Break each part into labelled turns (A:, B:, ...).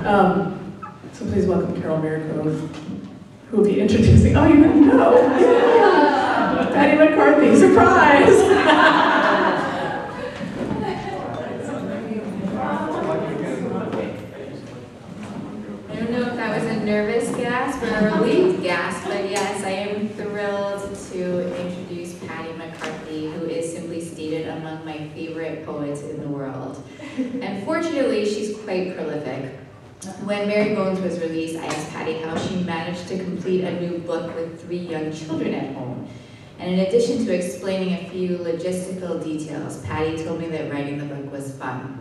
A: So please welcome Carol Maricove, who will be introducing, oh, you didn't know. Yeah. Pattie McCarthy, surprise!
B: I don't know if that was a nervous gasp or a relieved gasp, but yes, I am thrilled to introduce Pattie McCarthy, who is simply stated among my favorite poets in the world. And fortunately, she's quite prolific. When Mary Bones was released, I asked Pattie how she managed to complete a new book with 3 young children at home. And in addition to explaining a few logistical details, Pattie told me that writing the book was fun.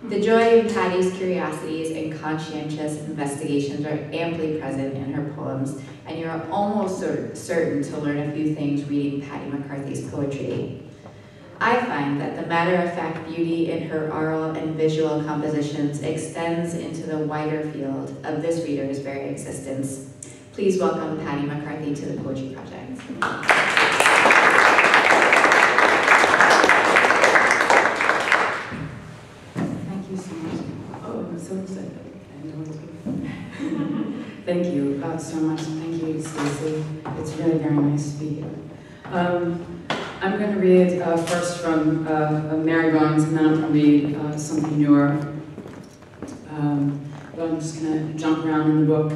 B: The joy in Pattie's curiosities and conscientious investigations are amply present in her poems, and you're almost certain to learn a few things reading Pattie McCarthy's poetry. I find that the matter-of-fact beauty in her oral and visual compositions extends into the wider field of this reader's very existence. Please welcome Pattie McCarthy to the Poetry Project.
C: Thank you so much. Oh, I'm so excited. Thank you so much. Thank you, Stacey. It's really very nice to be here. I'm going to read first from Mary Bones, and then I'm going to read something newer. But I'm just going to jump around in the book.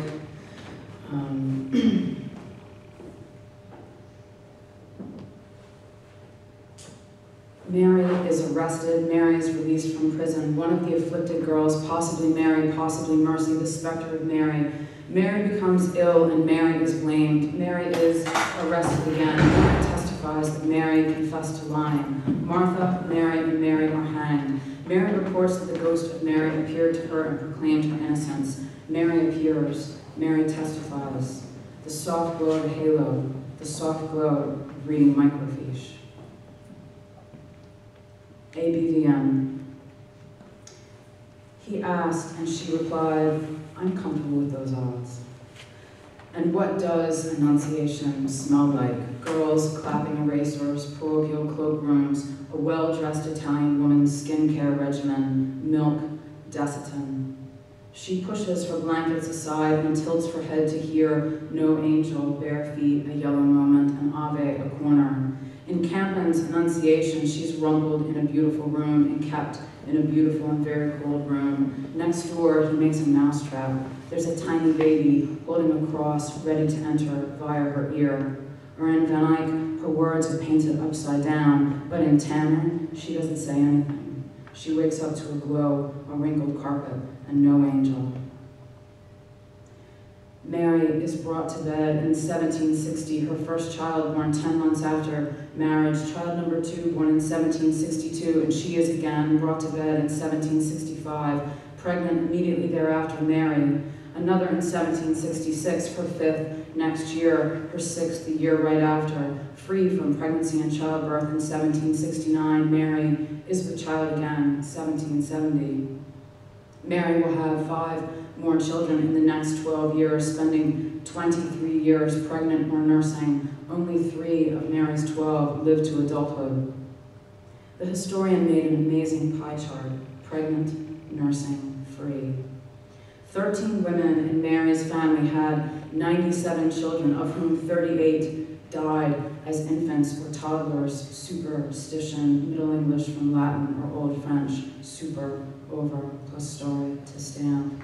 C: Mary is arrested. Mary is released from prison. One of the afflicted girls, possibly Mary, possibly Mercy, the specter of Mary. Mary becomes ill, and Mary is blamed. Mary is arrested again. Martha testifies that Mary confessed to lying. Martha, Mary, and Mary are hanged. Mary reports that the ghost of Mary appeared to her and proclaimed her innocence. Mary appears. Mary testifies. The soft glow of a halo, the soft glow of reading microfiche. ABVM. He asked, and she replied, I'm comfortable with those odds. And what does Annunciation smell like? Girls clapping erasers, parochial cloakrooms, a well-dressed Italian woman's skincare regimen, milk, Desitin. She pushes her blankets aside and tilts her head to hear No Angel, Bare Feet, A Yellow Moment, and Ave, A Corner. In Campin's Annunciation, she's rumpled in a beautiful room and kept in a beautiful and very cold room. Next door, he makes a mousetrap. There's a tiny baby holding a cross, ready to enter via her ear. Or in Van Eyck, her words are painted upside down, but in Tanner, she doesn't say anything. She wakes up to a glow, a wrinkled carpet, and no angel. Mary is brought to bed in 1760, her first child born 10 months after marriage, child number 2 born in 1762, and she is again brought to bed in 1765, pregnant immediately thereafter, Mary. Another in 1766, her 5th next year, her 6th the year right after. Free from pregnancy and childbirth in 1769, Mary is with child again, 1770. Mary will have 5 more children in the next 12 years, spending 23 years pregnant or nursing. Only 3 of Mary's 12 live to adulthood. The historian made an amazing pie chart: pregnant, nursing, free. 13 women in Mary's family had 97 children, of whom 38 died as infants or toddlers. Superstition, Middle English from Latin or Old French, super, over, plus story, to stand.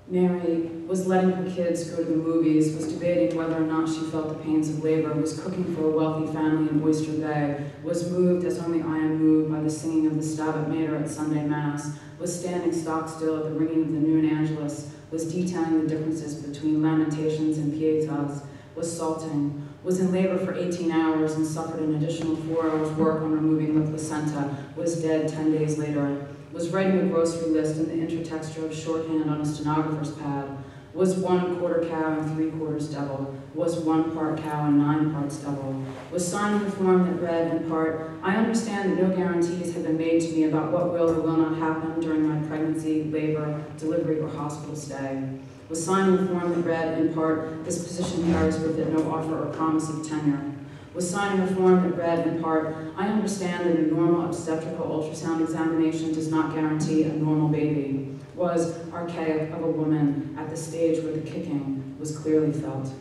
C: Mary was letting her kids go to the movies, was debating whether or not she felt the pains of labor, was cooking for a wealthy family in Oyster Bay, was moved as only I am moved by the singing of the Stabat Mater at Sunday Mass, was standing stock still at the ringing of the noon Angelus, was detailing the differences between Lamentations and Pietas, was salting, was in labor for 18 hours and suffered an additional 4 hours work on removing the placenta, was dead 10 days later, was writing a grocery list in the intertexture of shorthand on a stenographer's pad, was 1/4 cow and 3/4 devil, was 1 part cow and 9 parts devil, was signing a form that read in part, I understand that no guarantees have been made to me about what will or will not happen during my pregnancy, labor, delivery, or hospital stay, was signing a form that read in part, this position carries with it no offer or promise of tenure, was signing a form that read in part, "I understand that a normal obstetrical ultrasound examination does not guarantee a normal baby," was archaic of a woman at the stage where the kicking was clearly felt.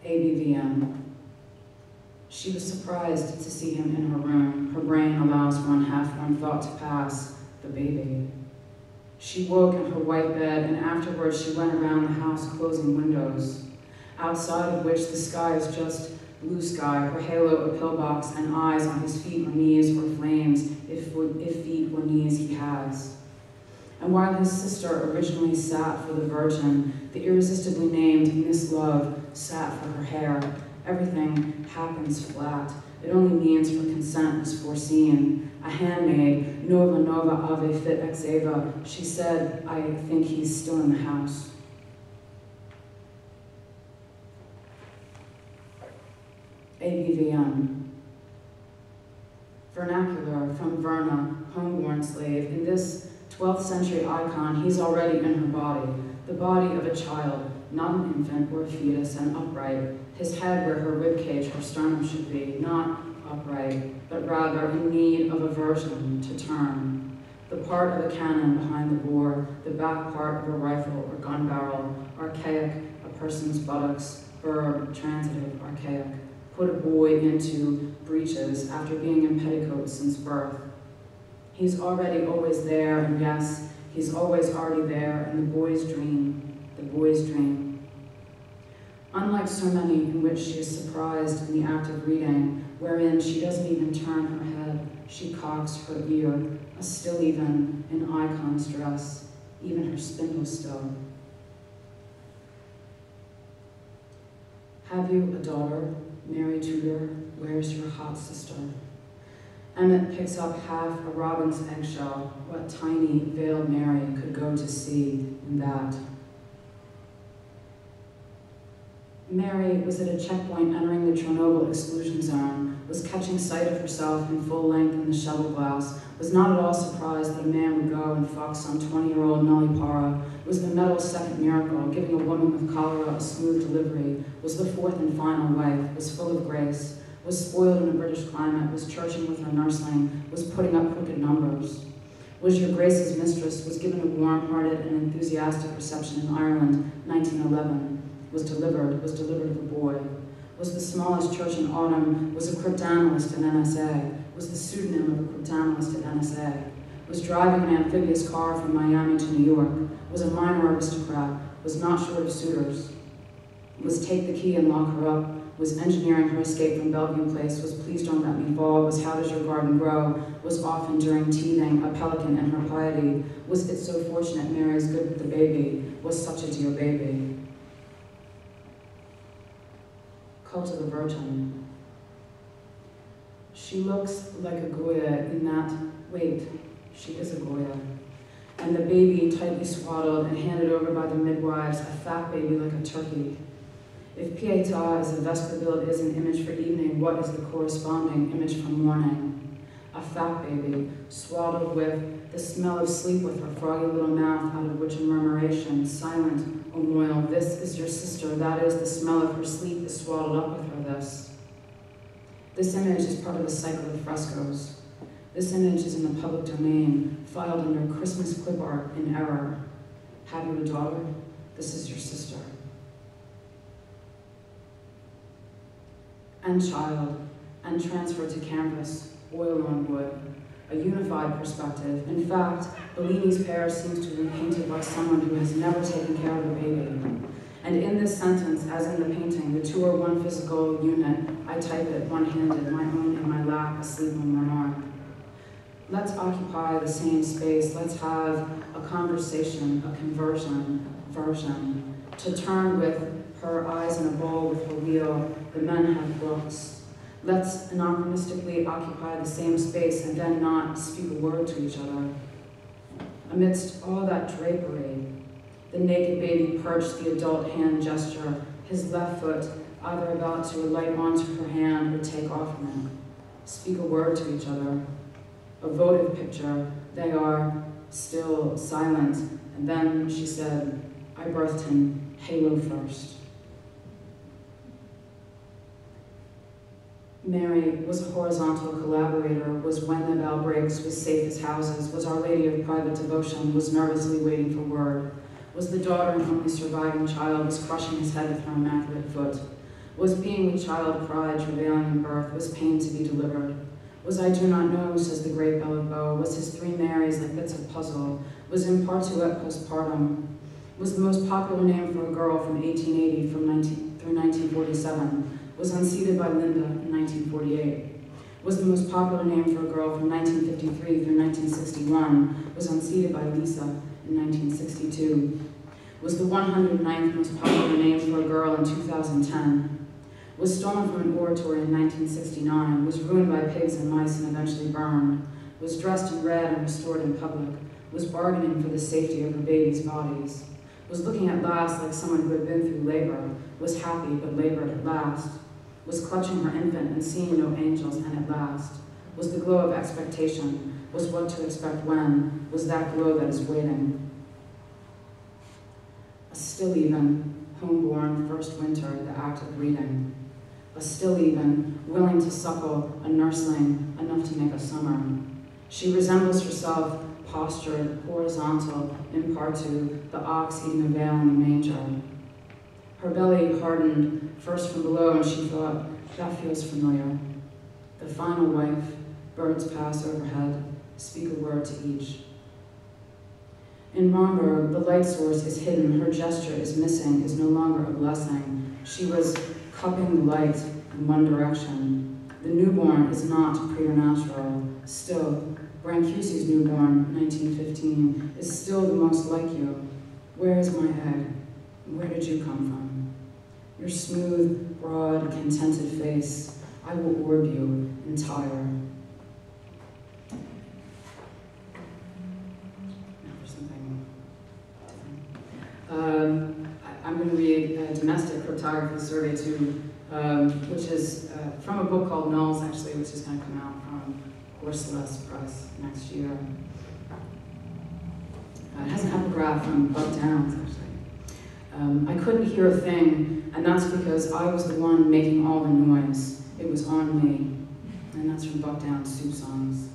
C: ABVM. She was surprised to see him in her room. Her brain allows one thought to pass, the baby. She woke in her white bed, and afterwards she went around the house closing windows, outside of which the sky is just blue sky, her halo a pillbox, and eyes on his feet or knees or flames, if feet or knees he has. And while his sister originally sat for the Virgin, the irresistibly named Miss Love sat for her hair. Everything happens flat. It only means her consent was foreseen. A handmaid, Nova Ave fit ex Eva, she said, "I think he's still in the house." ABVM. Vernacular from Verna, homeborn slave. In this 12th century icon, he's already in her body, the body of a child, not an infant or a fetus, and upright. His head where her ribcage, her sternum should be, not upright, but rather in need of aversion to turn. The part of a cannon behind the bore, the back part of a rifle or gun barrel, archaic, a person's buttocks, verb, transitive, archaic. Put a boy into breeches after being in petticoats since birth. He's already always there, and yes, he's always already there, and the boy's dream. Unlike so many in which she is surprised in the act of reading, wherein she doesn't even turn her head, she cocks her ear, a still even in icon's dress, even her spindle still. Have you a daughter? Mary Tudor, where's your hot sister? Emmett picks up half a robin's eggshell, what tiny veiled Mary could go to see in that. Mary was at a checkpoint entering the Chernobyl exclusion zone, was catching sight of herself in full length in the shovel glass, was not at all surprised that a man would go and fuck some 20-year-old Nellie Parra, was the medal's second miracle, giving a woman with cholera a smooth delivery, was the fourth and final wife, was full of grace, was spoiled in a British climate, was churching with her nursling, was putting up crooked numbers. Was your Grace's mistress, was given a warm-hearted and enthusiastic reception in Ireland, 1911. Was delivered of a boy. Was the smallest church in autumn, was a cryptanalyst at NSA, was the pseudonym of a cryptanalyst at NSA, was driving an amphibious car from Miami to New York, was a minor aristocrat, was not short of suitors, was take the key and lock her up, was engineering her escape from Bellevue Place, was please don't let me fall, was how does your garden grow, was often during teething a pelican in her piety, was it so fortunate Mary's good with the baby, was such a dear baby. Cult of the Virgin. She looks like a Goya in that, wait, she is a Goya. And the baby tightly swaddled and handed over by the midwives, a fat baby like a turkey. If Pietà is a Vesper build is an image for evening, what is the corresponding image for morning? A fat baby, swaddled with the smell of sleep with her froggy little mouth out of which a murmuration, silent, O Moyle, this is your sister, that is the smell of her sleep is swaddled up with her, this. This image is part of a cycle of frescoes. This image is in the public domain, filed under Christmas clip art in error. Have you a daughter? This is your sister. And child, and transferred to canvas, oil on wood, a unified perspective. In fact, Bellini's pear seems to have been painted by someone who has never taken care of a baby. And in this sentence, as in the painting, the two are one physical unit. I type it one-handed, my own in my lap, asleep on my arm. Let's occupy the same space. Let's have a conversation, a conversion, version. To turn with her eyes in a bowl with her wheel, the men have books. Let's anachronistically occupy the same space and then not speak a word to each other. Amidst all that drapery, the naked baby perched the adult hand gesture, his left foot either about to alight onto her hand or take off from it. Speak a word to each other. A votive picture, they are still silent, and then she said, I birthed him halo first. Mary was a horizontal collaborator, was when the bell breaks, was safe as houses, was Our Lady of Private Devotion, was nervously waiting for word, was the daughter and only surviving child, was crushing his head with her immaculate foot, was being with child pride, travailing in birth, was pain to be delivered, was I do not know, says the great bellowed bow, was his three Marys like bits of puzzle, was in partouette postpartum, was the most popular name for a girl from 1880 through 1947, was unseated by Linda in 1948, was the most popular name for a girl from 1953 through 1961, was unseated by Lisa in 1962, was the 109th most popular name for a girl in 2010, was stolen from an oratory in 1969, was ruined by pigs and mice and eventually burned, was dressed in red and restored in public, was bargaining for the safety of her babies' bodies, was looking at last like someone who had been through labor, was happy but labored at last, was clutching her infant and seeing no angels and at last, was the glow of expectation, was what to expect when, was that glow that is waiting. A still even, homeborn first winter, the act of reading. A still even, willing to suckle a nursling enough to make a summer. She resembles herself, postured, horizontal, in partu, the ox eating a veil in the manger. Her belly hardened, first from below, and she thought, that feels familiar. The final wife, birds pass overhead, speak a word to each. In Romberg, the light source is hidden, her gesture is missing, is no longer a blessing. She was cupping the light in one direction. The newborn is not preternatural. Still, Brancusi's newborn, 1915, is still the most like you. Where is my egg? Where did you come from? Your smooth, broad, contented face, I will orb you entire. Now for something different. I'm going to read a domestic cryptography survey too, which is from a book called Nulls, actually, which is going to come out from Horseless Press next year. It has an epigraph from Buck Downs, actually. I couldn't hear a thing, and that's because I was the one making all the noise. It was on me. And that's from Buck Downs' Soup Songs.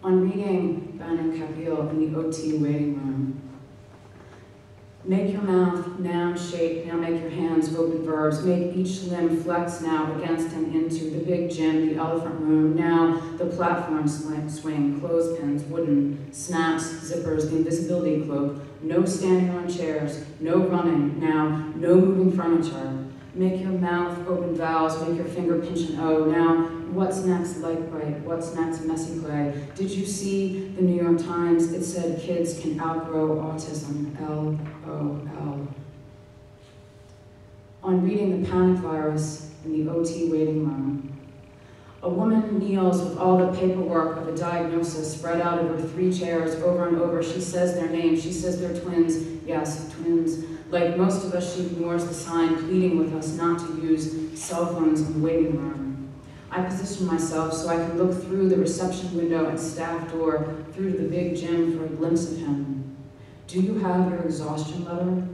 C: On reading Banner Capille in the OT waiting room, make your mouth noun shape, now make your hands open verbs, make each limb flex now against and into the big gym, the elephant room, now the platform swing, clothespins, wooden, snaps, zippers, the invisibility cloak, no standing on chairs, no running, now no moving furniture. Make your mouth open vowels, make your finger pinch an O, now what's next light bright, what's next messy play. Did you see the New York Times? It said kids can outgrow autism, LOL. On reading the panic virus in the OT waiting room, a woman kneels with all the paperwork of a diagnosis spread out over 3 chairs over and over. She says their names, she says they're twins, yes, twins. Like most of us, she ignores the sign pleading with us not to use cell phones in the waiting room. I position myself so I can look through the reception window and staff door through to the big gym for a glimpse of him. Do you have your exhaustion letter?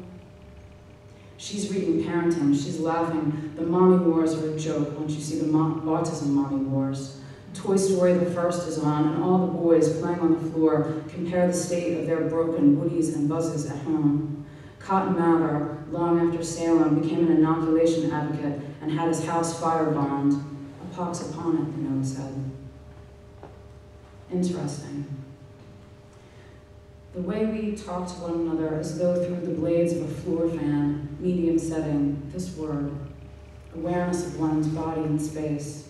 C: She's reading parenting, she's laughing. The mommy wars are a joke once you see the autism mommy wars. Toy Story the first is on, and all the boys playing on the floor compare the state of their broken woodies and buzzes at home. Cotton Mather, long after Salem, became an inoculation advocate and had his house firebombed. A pox upon it, the note said. Interesting. The way we talk to one another as though through the blades of a floor fan, medium setting, this word, awareness of one's body in space.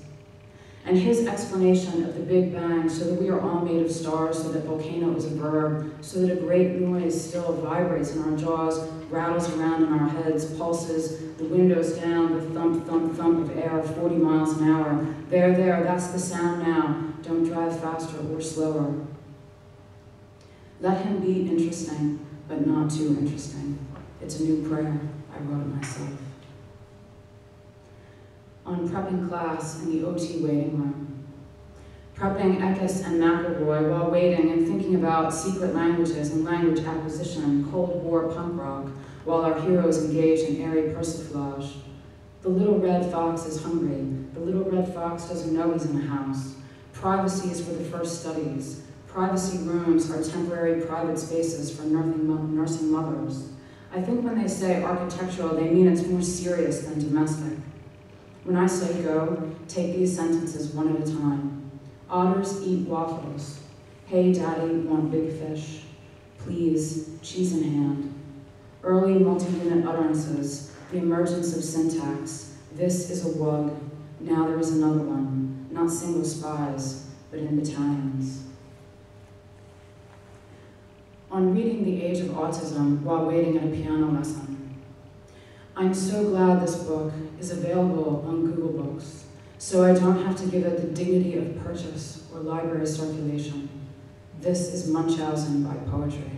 C: And his explanation of the Big Bang, so that we are all made of stars, so that volcano is a verb, so that a great noise still vibrates in our jaws, rattles around in our heads, pulses, the windows down, the thump, thump, thump of air, 40 miles an hour. There, that's the sound now. Don't drive faster or slower. Let him be interesting, but not too interesting. It's a new prayer. I wrote it myself. On prepping class in the OT waiting room. Prepping Eckes and McElroy while waiting and thinking about secret languages and language acquisition, Cold War punk rock, while our heroes engage in airy persiflage. The little red fox is hungry. The little red fox doesn't know he's in a house. Privacy is where the first studies. Privacy rooms are temporary private spaces for nursing mothers. I think when they say architectural, they mean it's more serious than domestic. When I say go, take these sentences one at a time. Otters eat waffles. Hey, Daddy, want big fish. Please, cheese in hand. Early multi-unit utterances, the emergence of syntax. This is a wug. Now there is another one. Not single spies, but in battalions. On reading The Age of Autism while waiting at a piano lesson. I'm so glad this book is available on Google Books, so I don't have to give it the dignity of purchase or library circulation. This is Munchausen by poetry.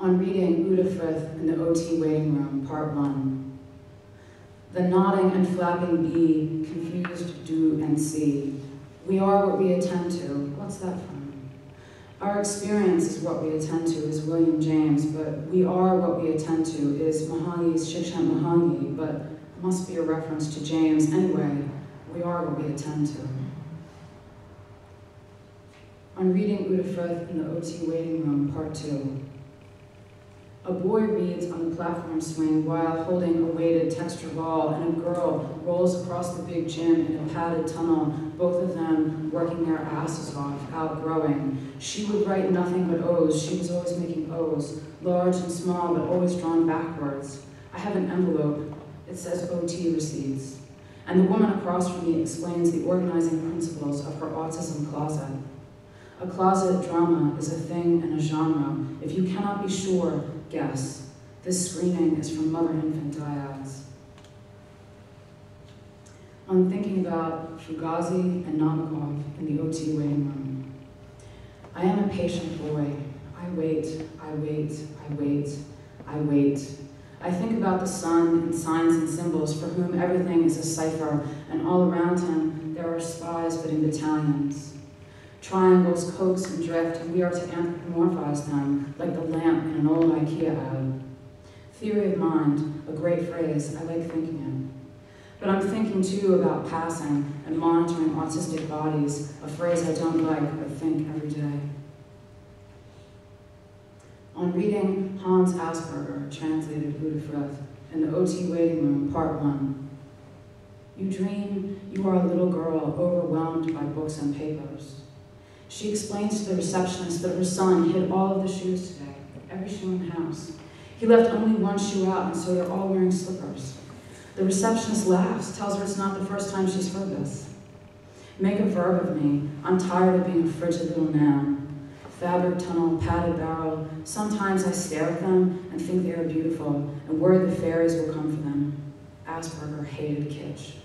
C: On reading Uta Frith in the OT Waiting Room, Part 1. The nodding and flapping bee, confused do and see. We are what we attend to. What's that from? Our experience is what we attend to is William James, but we are what we attend to is Mahangi's Shikshant Mahangi, but must be a reference to James. Anyway, we are what we attend to. On reading Uta Frith in the OT Waiting Room, Part 2. A boy reads on the platform swing while holding a weighted texture ball, and a girl rolls across the big gym in a padded tunnel, both of them working their asses off, outgrowing. She would write nothing but O's. She was always making O's, large and small, but always drawn backwards. I have an envelope. It says OT receipts. And the woman across from me explains the organizing principles of her autism closet. A closet drama is a thing and a genre. If you cannot be sure, guess. This screening is from mother-infant dyads. On thinking about Fugazi and Nabokov in the OT waiting room. I am a patient boy. I wait, I wait, I wait, I wait. I think about the sun and signs and symbols for whom everything is a cipher, and all around him there are spies but in battalions. Triangles coax and drift, and we are to anthropomorphize them like the lamp in an old IKEA ad. Theory of mind, a great phrase, I like thinking it. But I'm thinking too about passing and monitoring autistic bodies, a phrase I don't like but think every day. On reading Hans Asperger, translated Uta Frith, in the OT Waiting Room, Part 1. You dream you are a little girl overwhelmed by books and papers. She explains to the receptionist that her son hid all of the shoes today, every shoe in the house. He left only one shoe out, and so they're all wearing slippers. The receptionist laughs, tells her it's not the first time she's heard this. Make a verb of me. I'm tired of being a frigid little noun. Fabric tunnel, padded barrel. Sometimes I stare at them and think they are beautiful, and worry the fairies will come for them. Asperger hated kitsch.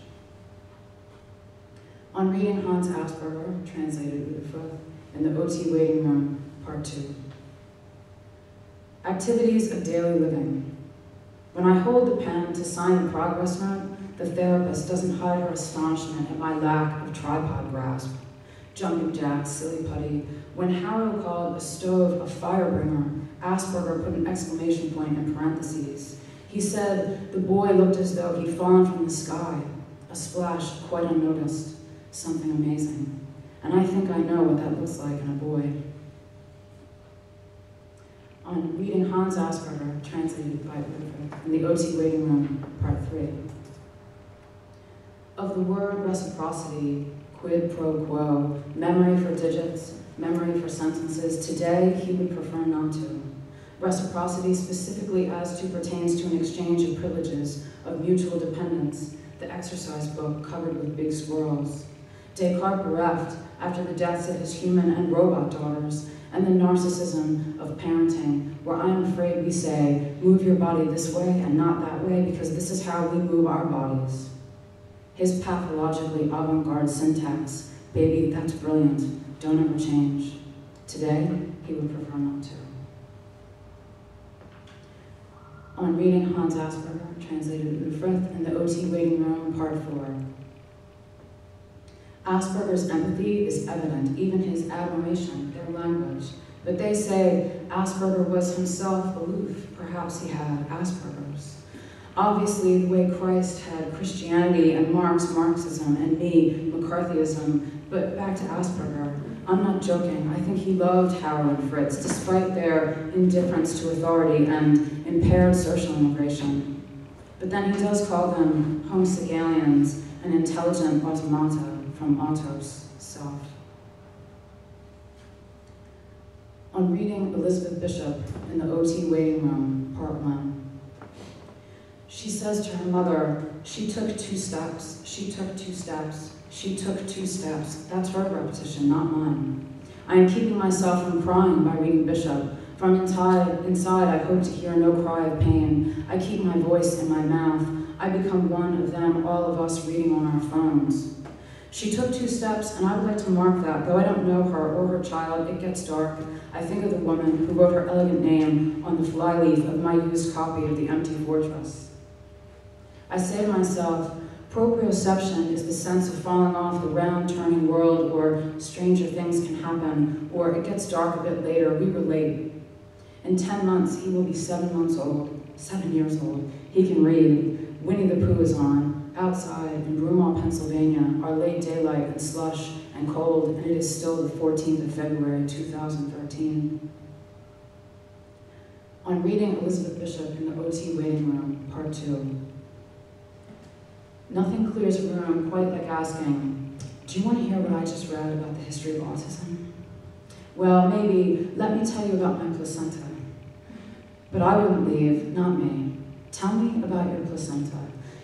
C: On reading Hans Asperger, translated Uta Frith, in the OT Waiting Room, Part 2. Activities of daily living. When I hold the pen to sign the progress note, the therapist doesn't hide her astonishment at my lack of tripod grasp. Jumping jacks, silly putty. When Harrow called a stove a firebringer, Asperger put an exclamation point in parentheses. He said the boy looked as though he'd fallen from the sky, a splash quite unnoticed. Something amazing. And I think I know what that looks like in a boy. On reading Hans Asperger, translated by Uta, in the OT Waiting Room, Part 3. Of the word reciprocity, quid pro quo, memory for digits, memory for sentences, today he would prefer not to. Reciprocity specifically as to pertains to an exchange of privileges, of mutual dependence, the exercise book covered with big squirrels. Descartes bereft after the deaths of his human and robot daughters, and the narcissism of parenting, where I'm afraid we say, move your body this way and not that way because this is how we move our bodies. His pathologically avant-garde syntax, baby, that's brilliant, don't ever change. Today, he would prefer not to. On reading Hans Asperger, translated Uta Frith, in the OT Waiting Room, Part 4. Asperger's empathy is evident, even his admiration, their language. But they say Asperger was himself aloof. Perhaps he had Asperger's. Obviously, the way Christ had Christianity and Marx, Marxism, and me, McCarthyism, but back to Asperger. I'm not joking. I think he loved Harold and Fritz, despite their indifference to authority and impaired social integration. But then he does call them homosexualians and intelligent automata from autos, self. On reading Elizabeth Bishop in the OT waiting room, part 1, she says to her mother, she took 2 steps, she took 2 steps, she took 2 steps. That's her repetition, not mine. I am keeping myself from crying by reading Bishop. From inside, I hope to hear no cry of pain. I keep my voice in my mouth. I become one of them, all of us reading on our phones. She took 2 steps, and I would like to mark that. Though I don't know her or her child, it gets dark. I think of the woman who wrote her elegant name on the flyleaf of my used copy of The Empty Fortress. I say to myself, proprioception is the sense of falling off the round, turning world, or stranger things can happen, or it gets dark a bit later, we relate. In 10 months, he will be 7 months old, 7 years old. He can read. Winnie the Pooh is on. Outside in Broomall, Pennsylvania, our late daylight and slush and cold, and it is still the 14th of February, 2013. On reading Elizabeth Bishop in the OT waiting room, part 2. Nothing clears a room quite like asking, do you want to hear what I just read about the history of autism? Well, maybe, let me tell you about my placenta. But I wouldn't leave, not me. Tell me about your placenta.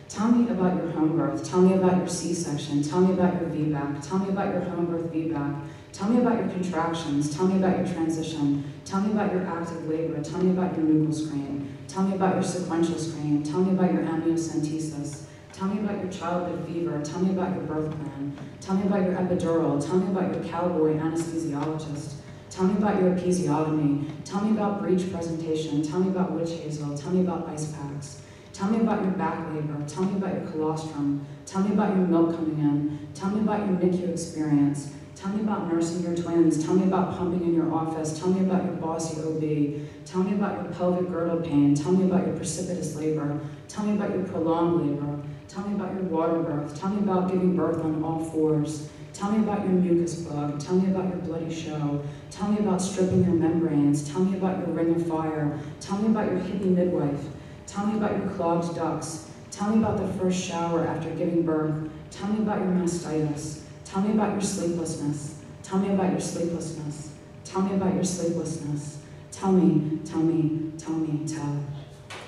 C: Tell me about your home birth. Tell me about your C-section. Tell me about your VBAC. Tell me about your home birth VBAC. Tell me about your contractions. Tell me about your transition. Tell me about your active labor. Tell me about your nuchal screen. Tell me about your sequential screen. Tell me about your amniocentesis. Tell me about your childhood fever. Tell me about your birth plan. Tell me about your epidural. Tell me about your cowboy anesthesiologist. Tell me about your episiotomy. Tell me about breech presentation. Tell me about witch hazel. Tell me about ice packs. Tell me about your back labor. Tell me about your colostrum. Tell me about your milk coming in. Tell me about your NICU experience. Tell me about nursing your twins. Tell me about pumping in your office. Tell me about your bossy OB. Tell me about your pelvic girdle pain. Tell me about your precipitous labor. Tell me about your prolonged labor. Tell me about your water birth. Tell me about giving birth on all 4s. Tell me about your mucus plug. Tell me about your bloody show. Tell me about stripping your membranes. Tell me about your ring of fire. Tell me about your hippie midwife. Tell me about your clogged ducts. Tell me about the first shower after giving birth. Tell me about your mastitis. Tell me about your sleeplessness. Tell me about your sleeplessness. Tell me about your sleeplessness. Tell me, tell me, tell me, tell.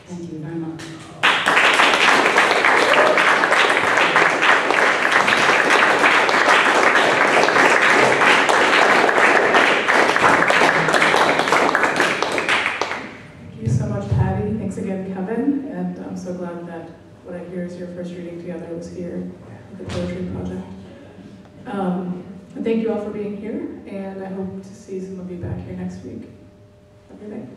C: Thank you very much.
A: Kevin, and I'm so glad that what I hear is your first reading together was here at the Poetry Project. And thank you all for being here, and I hope to see some of you back here next week. Have a good night.